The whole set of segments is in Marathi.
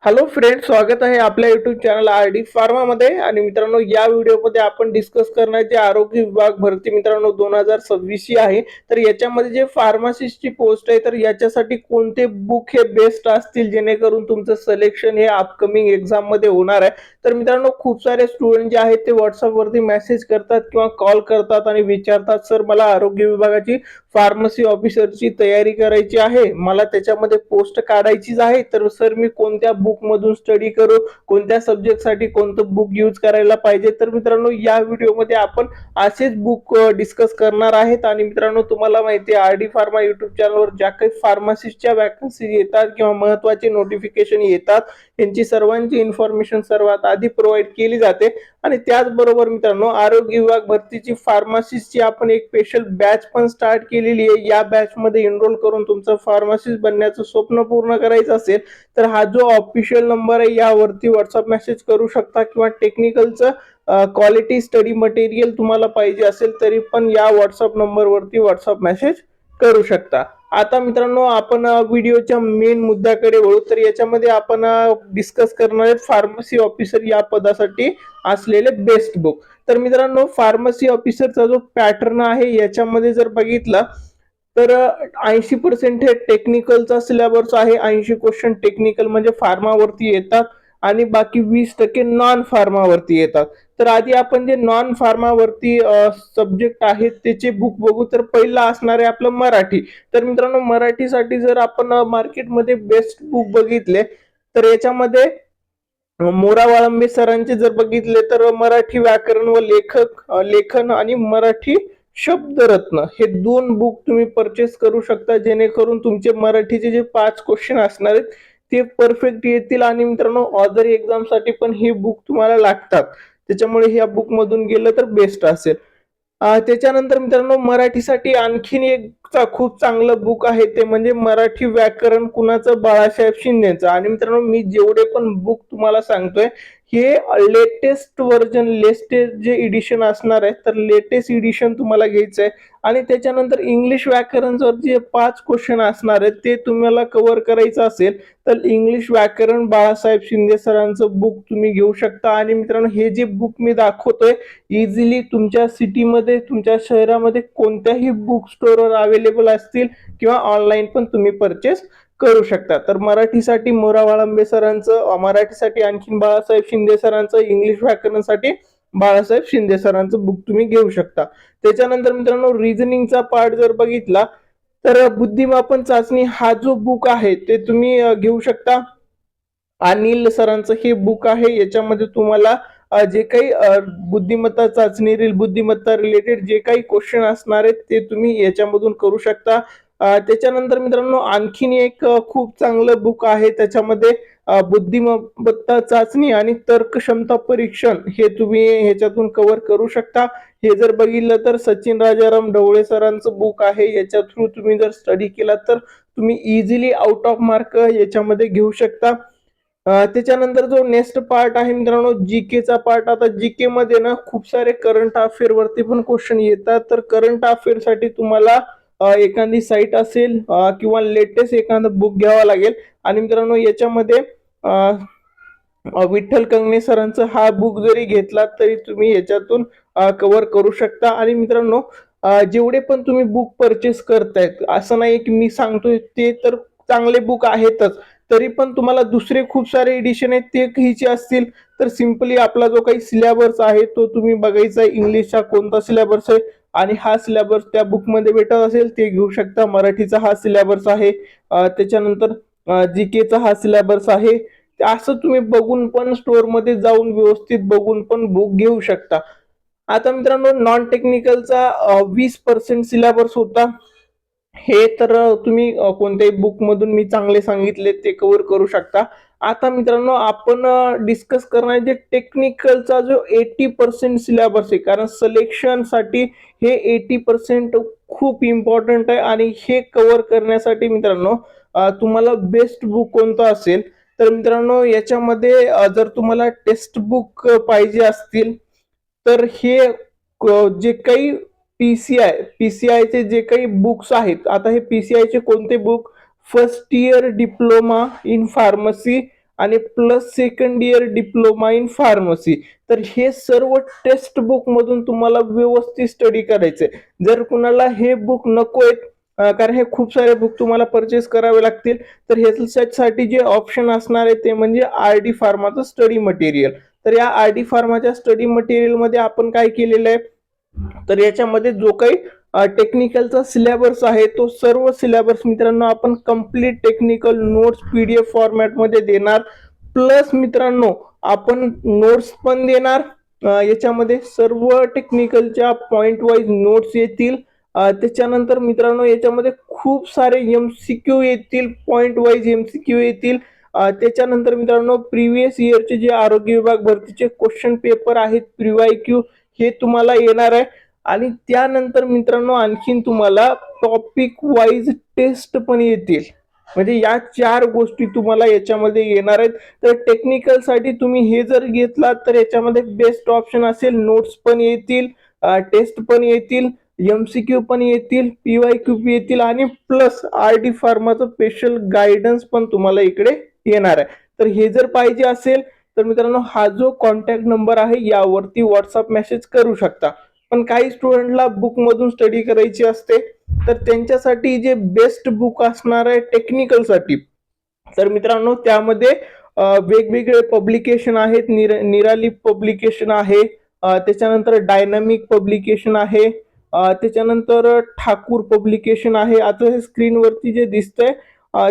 हॅलो फ्रेंड, स्वागत आहे आपल्या युट्यूब चॅनल आर.डी. फार्मामध्ये. आणि मित्रांनो, या व्हिडिओमध्ये आपण डिस्कस करणार जे आरोग्य विभाग भरती मित्रांनो 2026 ही आहे. तर याच्यामध्ये जे फार्मासिस्टची पोस्ट आहे, तर याच्यासाठी कोणते बुक हे बेस्ट असतील जेणेकरून तुमचं सिलेक्शन हे अपकमिंग एक्झाम मध्ये होणार आहे. तर मित्रांनो, खूप सारे स्टुडंट जे आहेत ते व्हॉट्सअप वरती मेसेज करतात किंवा कॉल करतात आणि विचारतात, सर मला आरोग्य विभागाची फार्मसी ऑफिसरची तयारी करायची आहे, मला त्याच्यामध्ये पोस्ट काढायचीच आहे, तर सर मी कोणत्या बुक मधून स्टडी करू, कोणत्या सब्जेक्ट साठी कोणतं बुक यूज करायला पाहिजे. तर मित्रांनो, या व्हिडिओमध्ये आपण असेच बुक डिस्कस करणार आहेत. आणि मित्रांनो, तुम्हाला माहिती आहे आर.डी. फार्मा युट्यूब चॅनलवर ज्या काही फार्मसिस्टच्या वॅकन्सी येतात किंवा महत्त्वाचे नोटिफिकेशन येतात, त्यांची सर्वांची इन्फॉर्मेशन सर्वात आधी प्रोव्हाइड केली जाते. आणि त्याचबरोबर मित्रांनो, आरोग्य विभाग भरतीची फार्मसिस्टची आपण एक स्पेशल बॅच पण स्टार्ट केलेली आहे. या बॅच मध्ये एनरोल करून तुमचं फार्मसिस्ट बनण्याचं स्वप्न पूर्ण करायचं असेल तर हा जो ऑफिशियल नंबर आहे यावरती व्हॉट्सअप मेसेज करू शकता, किंवा टेक्निकलचं क्वालिटी स्टडी मटेरियल तुम्हाला पाहिजे असेल तरी पण या व्हॉट्सअप नंबरवरती व्हॉट्सअप मेसेज करू शकता. आता मित्रांनो, आपण व्हिडिओच्या मेन मुद्द्याकडे वळू. तर याच्यामध्ये आपण डिस्कस करणार आहेत फार्मसी ऑफिसर या पदासाठी असलेले बेस्ट बुक. तर मित्रांनो, फार्मसी ऑफिसरचा जो पॅटर्न आहे याच्यामध्ये जर बघितला तर 80% हे टेक्निकलचा सिलेबस आहे. 80 क्वेश्चन टेक्निकल म्हणजे फार्मावरती येतात आणि बाकी 20% नॉन फार्मावरती येतात. तर आधी आपण जे नॉन फार्मावरती सब्जेक्ट आहेत त्याचे बुक बघू. तर पहिला असणार आहे आपलं मराठी. तर मित्रांनो, मराठीसाठी जर आपण मार्केटमध्ये बेस्ट बुक बघितले तर याच्यामध्ये मोरा वाळंबे सरांचे जर बघितले तर मराठी व्याकरण व लेखन आणि मराठी शब्दरत्न हे दोन बुक तुम्ही परचेस करू शकता, जेणेकरून तुमचे मराठीचे जे 5 क्वेश्चन असणार आहेत ते परफेक्ट येतील. आणि मित्रांनो, अदर एक्झाम साठी पण हे बुक तुम्हाला लागतात, त्याच्यामुळे ह्या बुक मधून गेलं तर बेस्ट असेल. त्याच्यानंतर मित्रांनो, मराठीसाठी आणखीन एक खूप चांगलं बुक आहे, ते म्हणजे मराठी व्याकरण कुणाचं, बाळासाहेब शिंदेचं. आणि मित्रांनो, मी जेवढे पण बुक तुम्हाला सांगतोय हे लेटेस्ट व्हर्जन, लेटेस्ट जे एडिशन असणार आहे, तर लेटेस्ट एडिशन तुम्हाला घ्यायचं आहे. आणि त्याच्यानंतर इंग्लिश व्याकरणवर जे 5 क्वेश्चन असणार आहेत ते तुम्हाला कव्हर करायचं असेल तर इंग्लिश व्याकरण बाळासाहेब शिंदे सरांचं बुक तुम्ही घेऊ शकता. आणि मित्रांनो, हे जे बुक मी दाखवतोय इझिली तुमच्या सिटीमध्ये, तुमच्या शहरामध्ये कोणत्याही बुक स्टोअरवर अवेलेबल असतील किंवा ऑनलाईन पण तुम्ही परचेस करू शकता. तर मराठीसाठी मोरा वाळंबे सरांचं, मराठीसाठी आणखीन बाळासाहेब शिंदे सरांचं, इंग्लिश व्याकरणासाठी बाळासाहेब शिंदे सरांचं बुक तुम्ही घेऊ शकता. त्याच्यानंतर मित्रांनो, रिझनिंगचा पार्ट जर बघितला तर बुद्धिमापन चाचणी हा जो बुक आहे ते तुम्ही घेऊ शकता. अनिल सरांचं हे बुक आहे. याच्यामध्ये तुम्हाला जे काही बुद्धिमत्ता चाचणी, बुद्धिमत्ता रिलेटेड जे काही क्वेश्चन असणार आहेत ते तुम्ही याच्यामधून करू शकता. त्याच्यानंतर मित्रांनो, आणखीन एक खूप चांगलं बुक आहे, त्याच्यामध्ये बुद्धिमत्ता चाचणी आणि तर्क क्षमता परीक्षण हे तुम्ही ह्याच्यातून कव्हर करू शकता. हे जर बघितलं तर सचिन राजाराम ढवळे सरांचं बुक आहे. याच्या थ्रू तुम्ही जर स्टडी केला तर तुम्ही इझिली आउट ऑफ मार्क याच्यामध्ये घेऊ शकता. त्याच्यानंतर जो नेक्स्ट पार्ट आहे मित्रांनो, जीकेचा पार्ट. आता जीके मध्ये ना खूप सारे करंट अफेअर वरती पण क्वेश्चन येतात. तर करंट अफेअर साठी तुम्हाला एखादी साईट असेल किंवा लेटेस्ट एखादं बुक घ्यावा लागेल. आणि मित्रांनो, याच्यामध्ये विठ्ठल कंगणे सरांचं हा बुक जरी घेतला तरी तुम्ही याच्यातून कव्हर करू शकता. आणि मित्रांनो, जेवढे पण तुम्ही बुक परचेस करतायत, असं नाही की मी सांगतोय ते तर चांगले बुक आहेतच, तरी पण तुम्हाला दुसरे खूप सारे एडिशन आहेत ते घ्यायचे असतील तर सिंपली आपला जो काही सिलेबस आहे तो तुम्ही बघायचा आहे, इंग्लिशचा कोणता सिलेबस आहे आणि हा सिलेबस त्या बुक मध्ये भेटत असेल ते घेऊ शकता. मराठीचा हा सिलेबस आहे, त्याच्यानंतर जीकेचा हा सिलेबस आहे. असं तुम्ही बघून पण स्टोअर मध्ये जाऊन व्यवस्थित बघून पण बुक घेऊ शकता. आता मित्रांनो, नॉन टेक्निकलचा 20% सिलेबस होता. हे तर तुम्ही कोणत्याही बुक मधून मी चांगले सांगितले ते कव्हर करू शकता. आता मित्रांनो, आपण डिस्कस करणार जे टेक्निकलचा जो 80% सिलेबस आहे, कारण सिलेक्शन साठी हे 80% खूप इम्पॉर्टंट आहे. आणि हे कव्हर करण्यासाठी मित्रांनो, तुम्हाला बेस्ट बुक कोणतं असेल तर मित्रांनो, याच्यामध्ये जर तुम्हाला टेक्स्ट बुक पाहिजे असतील तर हे जे काही पीसीआयचे जे काही बुक्स आहेत, आता हे पीसीआयचे कोणते book, first year diploma in pharmacy आणि plus second year diploma in pharmacy. तर हे सर्व टेक्स्ट बुक मधून तुम्हाला व्यवस्थित स्टडी करायचंय. जर कुणाला हे बुक नकोय, कारण हे खूप सारे बुक तुम्हाला परचेस करावे लागतील, तर ह्याच्यासाठी जे ऑप्शन असणार आहे ते म्हणजे आर डी फार्माचं स्टडी मटेरियल. तर या आर डी फार्माच्या स्टडी मटेरियल मध्ये आपण काय केलेलं आहे, तर याच्यामध्ये जो काही टेक्निकलचा सिलेबस आहे तो सर्व सिलेबस मित्रांनो आपण complete technical notes PDF format मध्ये देणार. प्लस मित्रांनो आपण नोट्स पण देणार. याच्यामध्ये सर्व टेक्निकलच्या पॉइंट वाईज नोट्स येतील. त्याच्यानंतर मित्रांनो याच्यामध्ये खूप सारे एमसीक्यू येतील, पॉइंट वाईज एमसीक्यू येतील. त्याच्यानंतर मित्रांनो प्रिव्हियस इयरचे जे आरोग्य विभाग भरतीचे क्वेश्चन पेपर आहेत प्रिवायक्यू हे तुम्हाला येणार आहे. आणि त्यानंतर मित्रांनो आणखीन तुम्हाला टॉपिक वाईज टेस्ट पण येतील. म्हणजे या 4 गोष्टी तुम्हाला याच्यामध्ये येणार आहेत. तर टेक्निकल साठी तुम्ही हे जर घेतलात तर याच्यामध्ये बेस्ट ऑप्शन असेल, नोट्स पण येतील, टेस्ट पण येतील, एमसीक्यू पण येतील, पीवायक्यू पण येतील आणि प्लस आर डी फार्माचं स्पेशल गायडन्स पण तुम्हाला इकडे येणार आहे. तर हे जर पाहिजे असेल तर मित्रांनो हा जो कॉन्टॅक्ट नंबर आहे यावरती व्हॉट्सअप मेसेज करू शकता. पण काही स्टुडंटला बुक मधून स्टडी करायची असते, तर त्यांच्यासाठी जे बेस्ट बुक असणार आहे टेक्निकल साठी, तर मित्रांनो त्यामध्ये वेगवेगळे पब्लिकेशन आहेत. निराली पब्लिकेशन आहे, त्याच्यानंतर डायनामिक पब्लिकेशन आहे, त्याच्यानंतर ठाकूर पब्लिकेशन आहे. आता हे स्क्रीनवरती जे दिसतंय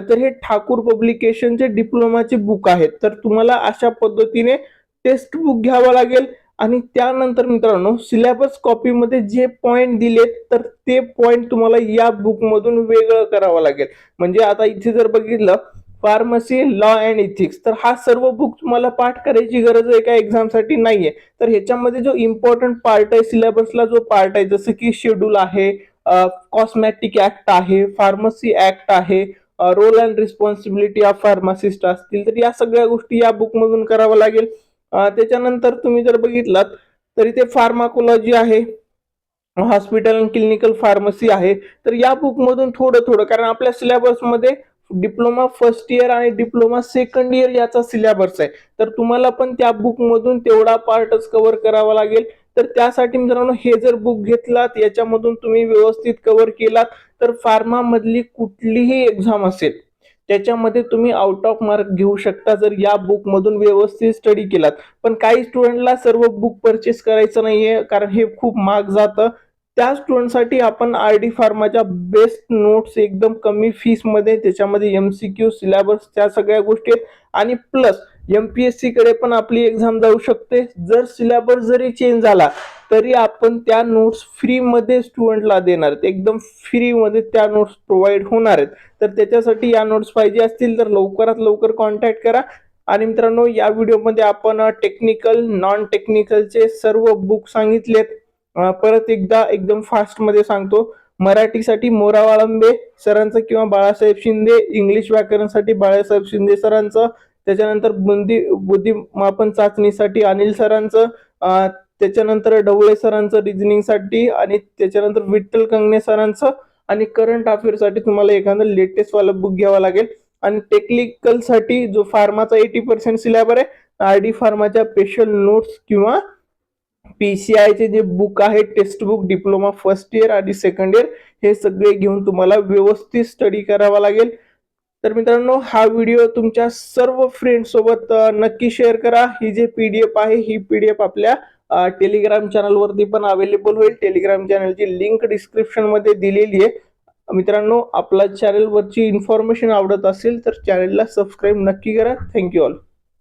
तर हे ठाकूर पब्लिकेशनचे डिप्लोमाचे बुक आहेत. तर तुम्हाला अशा पद्धतीने टेक्स्ट बुक घ्यावं लागेल. आणि त्यानंतर मित्रांनो सिलेबस कॉपीमध्ये जे पॉइंट दिलेत तर ते पॉइंट तुम्हाला या बुक मधून वेगळं करावं लागेल. म्हणजे आता इथे जर बघितलं फार्मसी लॉ अँड इथिक्स, तर हा सर्व बुक तुम्हाला पाठ करायची गरज आहे का एक्झामसाठी? नाहीये. तर ह्याच्यामध्ये जो इम्पॉर्टंट पार्ट आहे सिलेबसला जो पार्ट आहे जसं की शेड्यूल आहे, कॉस्मॅटिक ऍक्ट आहे, फार्मसी ऍक्ट आहे, role and responsibility of pharmacist असतील, तर या सगळ्या गोष्टी या बुक मधून करावं लागेल. त्याच्यानंतर तुम्ही जर बघितलात तर इथे फार्माकोलॉजी आहे, हॉस्पिटल अँड क्लिनिकल फार्मसी आहे. तर या बुक मधून थोडं थोडं, कारण आपल्या सिलेबस मध्ये डिप्लोमा फर्स्ट इयर आणि डिप्लोमा सेकंड इयर याचा सिलेबस आहे, तर तुम्हाला पण त्या बुक मधून तेवढा पार्टच कव्हर करावा लागेल. तर त्यासाठी मित्रांनो हे जर बुक घेतलात याच्यामधून तुम्ही व्यवस्थित कव्हर केलात तर फार्मा मधली कुठलीही एक्झाम असेल त्याच्यामध्ये तुम्ही आउट ऑफ मार्क घेऊ शकता जर या बुक मधून व्यवस्थित स्टडी केलात. पण काही स्टुडंटला सर्व बुक परचेस करायचं नाहीये कारण हे खूप महाग जातं. त्या स्टुडंटसाठी आपण आर डी फार्माच्या बेस्ट नोट्स एकदम कमी फीस मध्ये, त्याच्यामध्ये एमसीक्यू सिलेबस त्या सगळ्या गोष्टी आहेत. आणि प्लस एमपीएससी कडे पण आपली एक्झाम जाऊ शकते. जर सिलेबस जरी चेंज झाला तरी आपण त्या नोट्स फ्री मध्ये स्टुडंटला देणार आहेत, एकदम फ्री मध्ये त्या नोट्स प्रोव्हाइड होणार आहेत. तर त्याच्यासाठी या नोट्स पाहिजे असतील तर लवकरात लवकर कॉन्टॅक्ट करा. आणि मित्रांनो या व्हिडिओमध्ये आपण टेक्निकल नॉन टेक्निकलचे सर्व बुक सांगितलेत. परत एकदा एकदम फास्ट मध्ये सांगतो. मराठीसाठी मोरा वाळंबे सरांचं किंवा बाळासाहेब शिंदे, इंग्लिश व्याकरणसाठी बाळासाहेब शिंदे सरांचं, त्याच्यानंतर बुद्धिमापन चाचणीसाठी अनिल सरांचं, त्याच्यानंतर ढवळे सरांचं रिझनिंगसाठी, आणि त्याच्यानंतर विठ्ठल कंगणे सरांचं. आणि करंट अफेअरसाठी तुम्हाला एखादं लेटेस्ट वाला बुक घ्यावा लागेल. आणि टेक्निकल साठी जो फार्माचा 80% सिलेबस आहे, आर डी फार्माच्या स्पेशल नोट्स किंवा पीसीआयचे जे बुक आहे text book diploma first year आणि सेकंड इयर हे सगळे घेऊन तुम्हाला व्यवस्थित स्टडी करावा लागेल. तर मित्रांनो हा व्हिडिओ तुमच्या सर्व फ्रेंड सोबत नक्की शेअर करा. ही जे पीडीएफ आहे ही पीडीएफ आपल्या टेलिग्राम चॅनल वरती पण अवेलेबल होईल. टेलिग्राम चॅनलची लिंक डिस्क्रिप्शन मध्ये दिलेली आहे. मित्रांनो आपल्या चॅनल वरची इन्फॉर्मेशन आवडत असेल तर चॅनलला सबस्क्राईब नक्की करा. Thank you all.